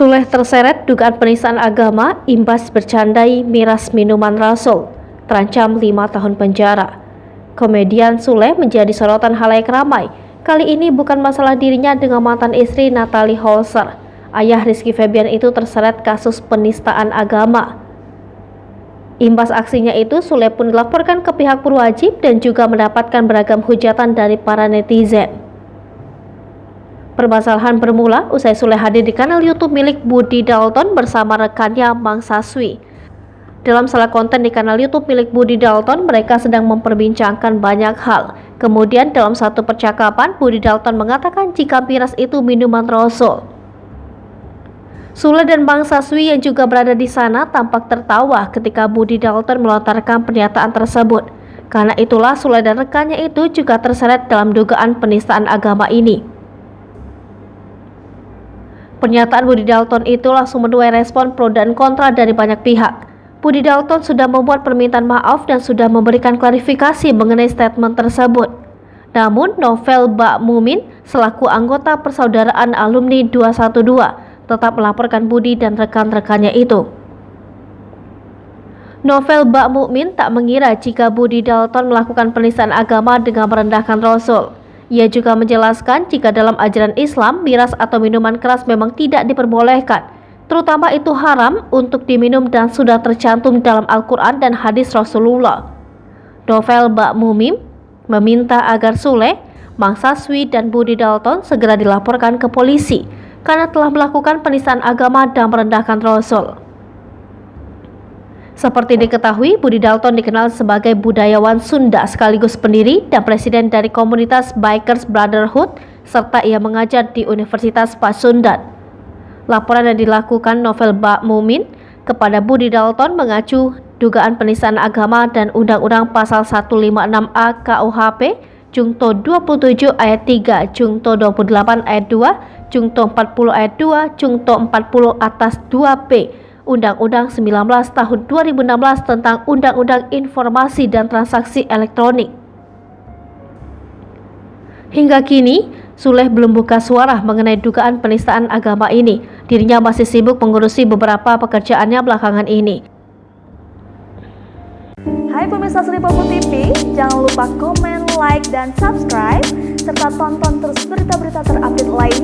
Suleh terseret dugaan penistaan agama imbas bercandai miras minuman Rasul, terancam 5 tahun penjara. Komedian Suleh menjadi sorotan halayak ramai. Kali ini bukan masalah dirinya dengan mantan istri Natalie Holzer. Ayah Rizky Febian itu terseret kasus penistaan agama. Imbas aksinya itu, Suleh pun dilaporkan ke pihak berwajib dan juga mendapatkan beragam hujatan dari para netizen. Permasalahan bermula usai Suleh hadir di kanal YouTube milik Budi Dalton bersama rekannya Mang Saswi. Dalam salah konten di kanal YouTube milik Budi Dalton, mereka sedang memperbincangkan banyak hal. Kemudian dalam satu percakapan, Budi Dalton mengatakan jika miras itu minuman Rasul. Suleh dan Mang Saswi yang juga berada di sana tampak tertawa ketika Budi Dalton melontarkan pernyataan tersebut. Karena itulah Suleh dan rekannya itu juga terseret dalam dugaan penistaan agama ini. Pernyataan Budi Dalton itu langsung menuai respon pro dan kontra dari banyak pihak. Budi Dalton sudah membuat permintaan maaf dan sudah memberikan klarifikasi mengenai statement tersebut. Namun, Novel Bakmumin selaku anggota Persaudaraan Alumni 212 tetap melaporkan Budi dan rekan-rekannya itu. Novel Bakmumin tak mengira jika Budi Dalton melakukan penistaan agama dengan merendahkan Rasul. Ia juga menjelaskan jika dalam ajaran Islam, miras atau minuman keras memang tidak diperbolehkan, terutama itu haram untuk diminum dan sudah tercantum dalam Al-Quran dan hadis Rasulullah. Novel Bakmumin meminta agar Suleh, Mang Saswi, dan Budi Dalton segera dilaporkan ke polisi karena telah melakukan penistaan agama dan merendahkan Rasul. Seperti diketahui, Budi Dalton dikenal sebagai budayawan Sunda sekaligus pendiri dan presiden dari komunitas Bikers Brotherhood, serta ia mengajar di Universitas Pasundan. Laporan yang dilakukan Novel Bakmumin kepada Budi Dalton mengacu dugaan penistaan agama dan Undang-Undang Pasal 156A KUHP, Jungto 27 ayat 3, Jungto 28 ayat 2, Jungto 40 ayat 2, Jungto 40 atas 2P, Undang-Undang 19 tahun 2016 tentang Undang-Undang Informasi dan Transaksi Elektronik. Hingga kini, Suleh belum buka suara mengenai dugaan penistaan agama ini. Dirinya masih sibuk mengurusi beberapa pekerjaannya belakangan ini. Hai pemirsa Sri Popo TV, jangan lupa komen, like, dan subscribe, serta tonton terus berita-berita terupdate lainnya.